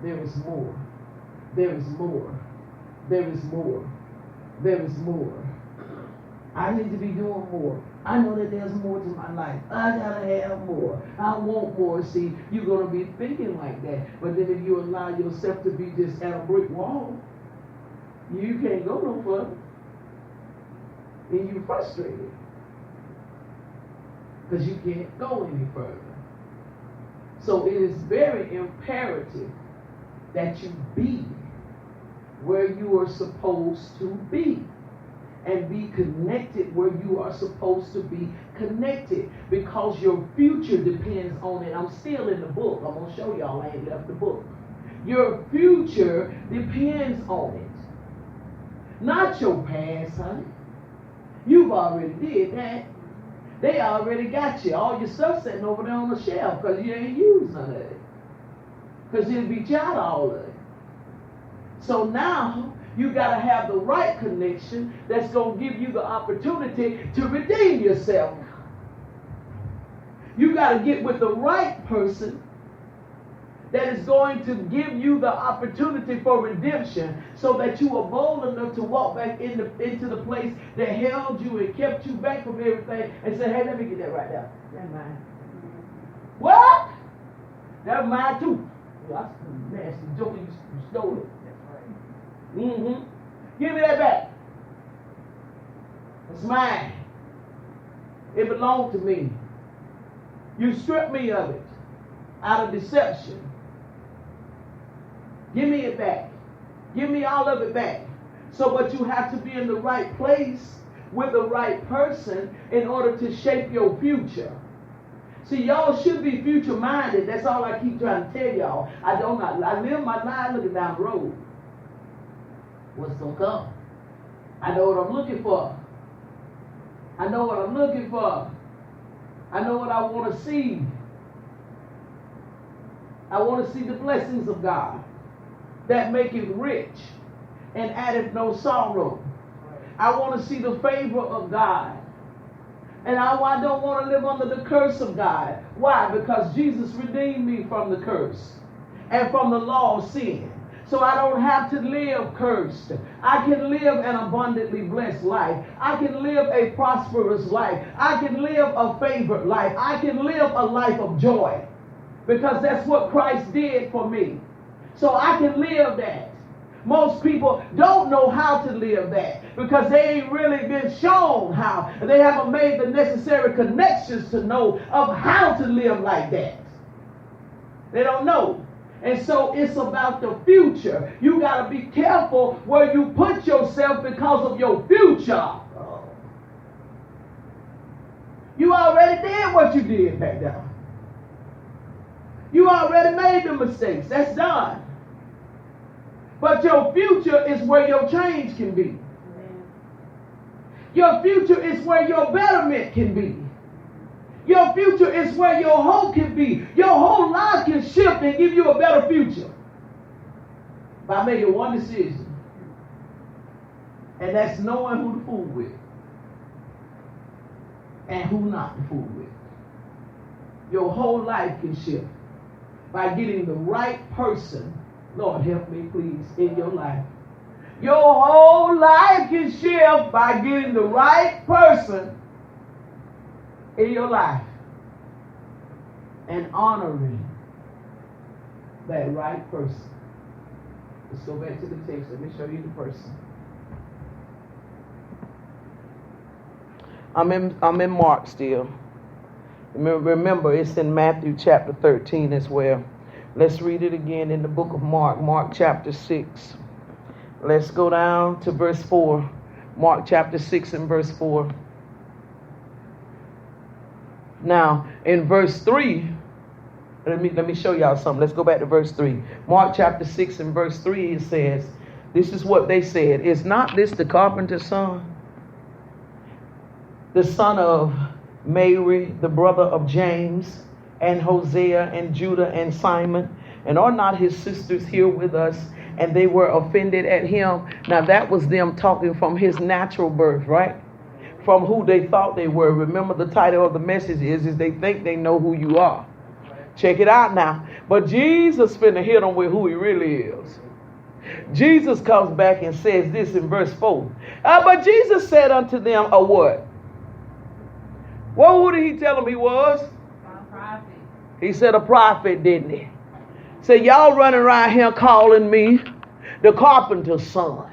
There is more. There is more. There is more. There is more. I need to be doing more. I know that there's more to my life. I gotta have more. I want more. See, you're gonna be thinking like that. But then if you allow yourself to be just at a brick wall, you can't go no further. And you're frustrated. Because you can't go any further. So it is very imperative that you be where you are supposed to be. And be connected where you are supposed to be connected. Because your future depends on it. I'm still in the book. I'm going to show y'all. I ain't left the book. Your future depends on it. Not your past, honey. You've already did that. They already got you. All your stuff sitting over there on the shelf because you ain't used none of it. Because you'll beat you out of all of it. So now, you got to have the right connection that's going to give you the opportunity to redeem yourself. You got to get with the right person that is going to give you the opportunity for redemption so that you are bold enough to walk back into the place that held you and kept you back from everything and say, hey, let me get that right now. That's mine. What? That's mine too. That's a nasty joke. You stole it. Mm-hmm. Give me that back. It's mine. It belonged to me. You stripped me of it out of deception. Give me it back. Give me all of it back. So, but you have to be in the right place with the right person in order to shape your future. See, y'all should be future-minded. That's all I keep trying to tell y'all. I live my life looking down the road. What's going to come? I know what I'm looking for. I know what I'm looking for. I know what I want to see. I want to see the blessings of God that make it rich and addeth no sorrow. I want to see the favor of God. And I don't want to live under the curse of God. Why? Because Jesus redeemed me from the curse and from the law of sin. So I don't have to live cursed. I can live an abundantly blessed life. I can live a prosperous life. I can live a favored life. I can live a life of joy. Because that's what Christ did for me. So I can live that. Most people don't know how to live that because they ain't really been shown how. They haven't made the necessary connections to know of how to live like that. They don't know. And so it's about the future. You got to be careful where you put yourself because of your future. You already did what you did back there. You already made the mistakes. That's done. But your future is where your change can be. Your future is where your betterment can be. Your future is where your hope can be. Your whole life can shift and give you a better future by making one decision. And that's knowing who to fool with and who not to fool with. Your whole life can shift by getting the right person. Lord, help me, please, in your life. Your whole life can shift by getting the right person in your life and honoring that right person. Let's go back to the text. Let me show you the person. I'm in Mark still. Remember, it's in Matthew chapter 13 as well. Let's read it again in the book of Mark, Mark chapter 6. Let's go down to verse 4. Mark chapter 6 and verse 4. Now, in verse 3, let me show y'all something. Let's go back to verse 3. Mark chapter 6 and verse 3, it says, this is what they said. Is not this the carpenter's son? The son of Mary, the brother of James, and Hosea, and Judah, and Simon? And are not his sisters here with us? And they were offended at him. Now that was them talking from his natural birth, right? From who they thought they were. Remember, the title of the message is they think they know who you are. Check it out now. But Jesus finna hit him with who he really is. Jesus comes back and says this in verse 4. But Jesus said unto them, a what? Well, who did he tell them he was? A prophet. He said a prophet, didn't he? Said, y'all running around here calling me the carpenter's son.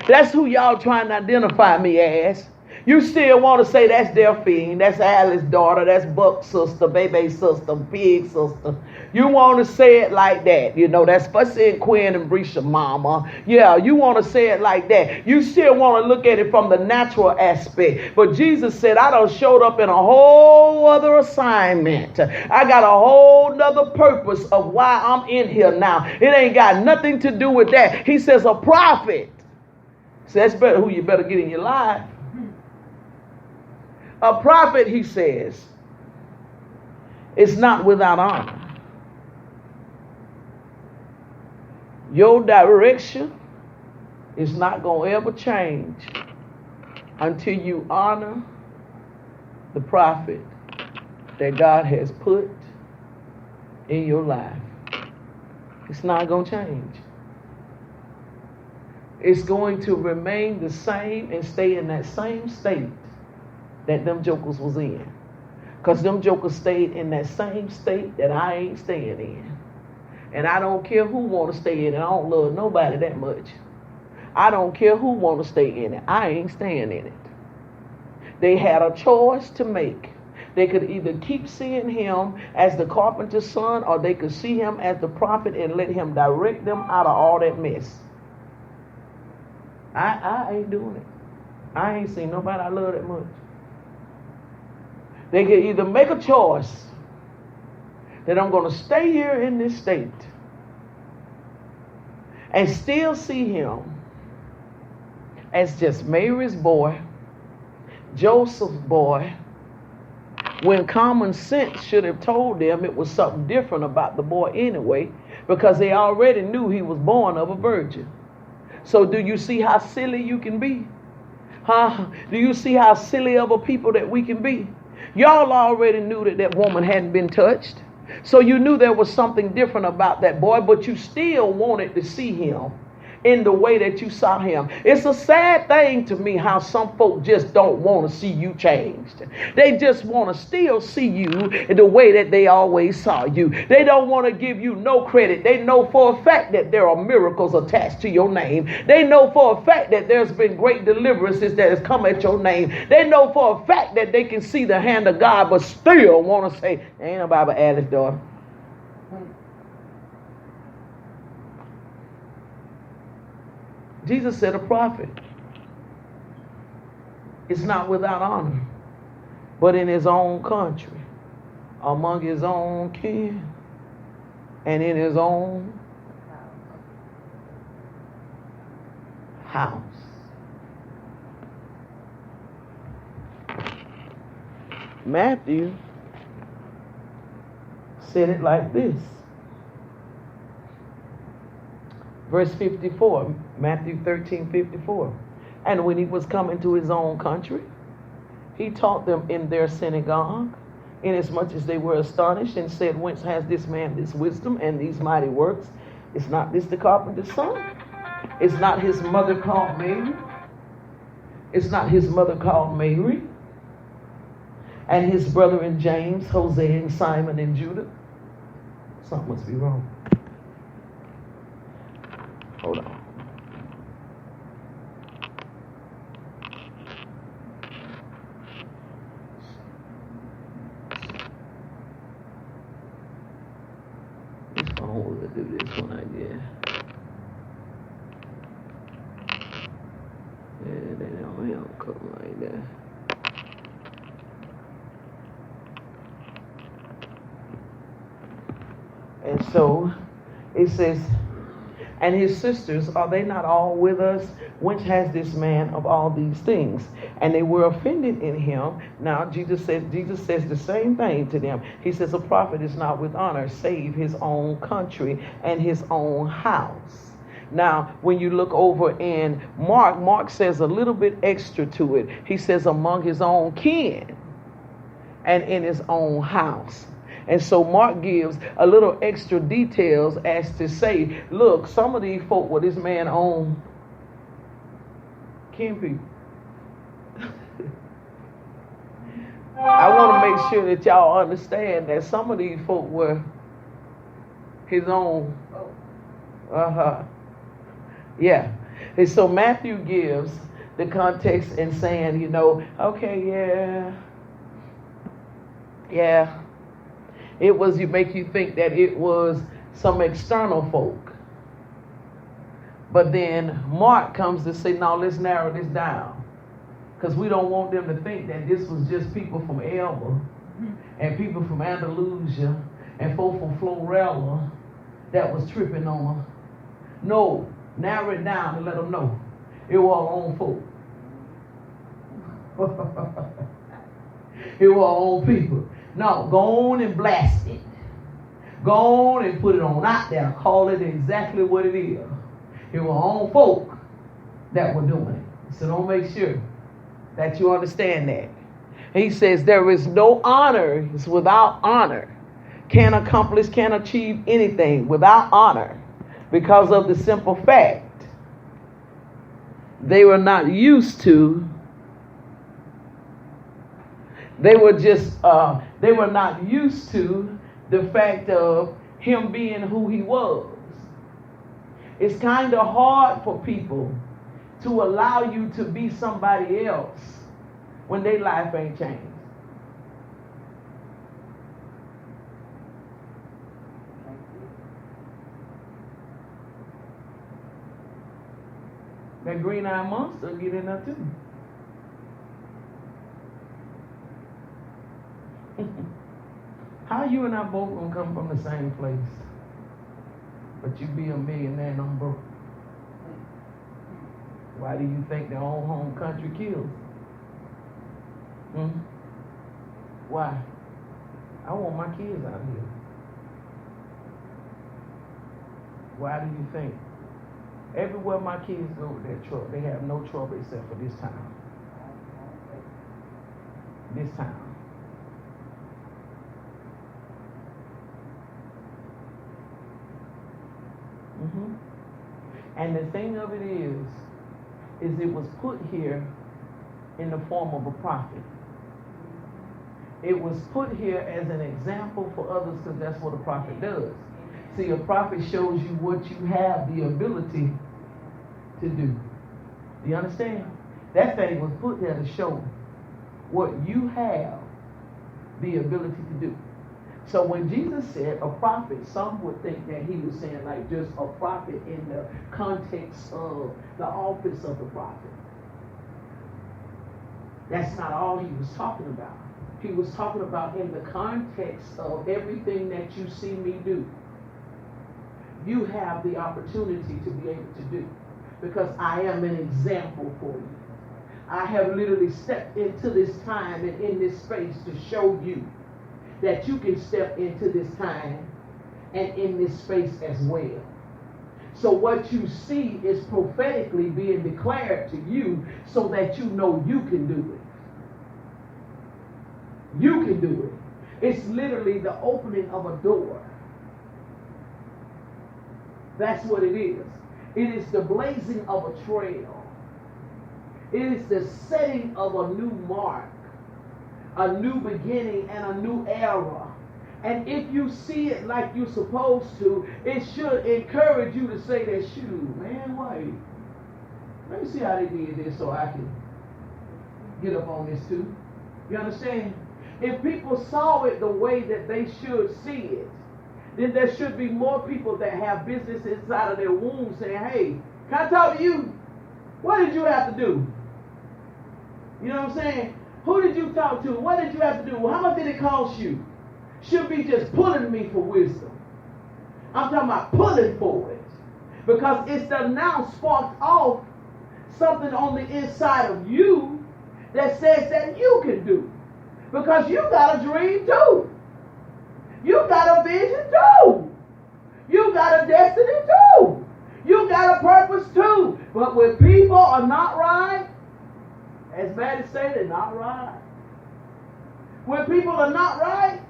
That's who y'all trying to identify me as. You still want to say that's Delphine, that's Alice's daughter, that's Buck's sister, Bebe's sister, Big's sister. You want to say it like that. You know, that's Fussy and Quinn and Brisha mama. Yeah, you want to say it like that. You still want to look at it from the natural aspect. But Jesus said, I done showed up in a whole other assignment. I got a whole nother purpose of why I'm in here now. It ain't got nothing to do with that. He says a prophet. So that's better who you better get in your life. A prophet, he says, is not without honor. Your direction is not going to ever change until you honor the prophet that God has put in your life. It's not going to change. It's going to remain the same and stay in that same state that them jokers was in. Because them jokers stayed in that same state that I ain't staying in. And I don't care who want to stay in it. I don't love nobody that much. I don't care who want to stay in it. I ain't staying in it. They had a choice to make. They could either keep seeing him as the carpenter's son, or they could see him as the prophet and let him direct them out of all that mess. I ain't doing it. I ain't seen nobody I love that much. They could either make a choice that I'm going to stay here in this state and still see him as just Mary's boy, Joseph's boy, when common sense should have told them it was something different about the boy anyway, because they already knew he was born of a virgin. So do you see how silly you can be? Huh? Do you see how silly of a people that we can be? Y'all already knew that that woman hadn't been touched. So you knew there was something different about that boy, but you still wanted to see him in the way that you saw him. It's a sad thing to me how some folk just don't want to see you changed. They just want to still see you in the way that they always saw you. They don't want to give you no credit. They know for a fact that there are miracles attached to your name. They know for a fact that there's been great deliverances that has come at your name. They know for a fact that they can see the hand of God, but still want to say, ain't nobody but Alice's daughter. Jesus said a prophet is not without honor, but in his own country, among his own kin, and in his own house. Matthew said it like this. Verse 54, Matthew 13:54. And when he was coming to his own country, he taught them in their synagogue, inasmuch as they were astonished, and said, whence has this man this wisdom and these mighty works? Is not this the carpenter's son? Is not his mother called Mary? Is not his mother called Mary? And his brethren James, Jose, and Simon, and Judah? Something must be wrong. Hold on. This phone will do this one idea. Yeah, they don't come like that. And so it says, and his sisters, are they not all with us? Whence has this man of all these things? And they were offended in him. Now Jesus says the same thing to them. He says, a prophet is not with honor, save his own country and his own house. Now, when you look over in Mark says a little bit extra to it. He says among his own kin and in his own house. And so Mark gives a little extra details as to say, look, some of these folk were this man own kin people. I want to make sure that y'all understand that some of these folk were his own. Yeah. And so Matthew gives the context in saying, you know, okay, yeah. It was, you make you think that it was some external folk. But then Mark comes to say, no, let's narrow this down. Because we don't want them to think that this was just people from Elba and people from Andalusia and folk from Florella that was tripping on her. No, narrow it down and let them know it was our own folk. It was our own people. No, go on and blast it. Go on and put it on out there. Call it exactly what it is. It was our own folk that were doing it. So don't make sure that you understand that. He says there is no honor without honor. Can't accomplish, can't achieve anything without honor because of the simple fact they were not used to. They were not used to the fact of him being who he was. It's kind of hard for people to allow you to be somebody else when their life ain't changed. That green-eyed monster get in there too. How you and I both gonna come from the same place, but you be a millionaire and I'm broke? Why do you think their own home country kills? Why? I want my kids out here. Why do you think? Everywhere my kids go with their truck, they have no trouble except for this town. This town. And the thing of it is it was put here in the form of a prophet. It was put here as an example for others because that's what a prophet does. See, a prophet shows you what you have the ability to do. Do you understand? That thing was put there to show what you have the ability to do. So when Jesus said a prophet, some would think that he was saying like just a prophet in the context of the office of the prophet. That's not all he was talking about. He was talking about in the context of everything that you see me do. You have the opportunity to be able to do because I am an example for you. I have literally stepped into this time and in this space to show you that you can step into this time and in this space as well. So what you see is prophetically being declared to you so that you know you can do it. You can do it. It's literally the opening of a door. That's what it is. It is the blazing of a trail. It is the setting of a new mark, a new beginning, and a new era. And if you see it like you're supposed to, it should encourage you to say that, shoot, man, wait. Let me see how they did this so I can get up on this too. You understand? If people saw it the way that they should see it, then there should be more people that have business inside of their womb saying, hey, can I talk to you? What did you have to do? You know what I'm saying? Who did you talk to? What did you have to do? How much did it cost you? Should be just pulling me for wisdom. I'm talking about pulling for it. Because it's now sparked off something on the inside of you that says that you can do. Because you got a dream too. You got a vision too. You got a destiny too. You got a purpose too. But when people are not right, as bad as say they're not right. When people are not right,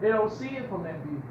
They don't see it from that view.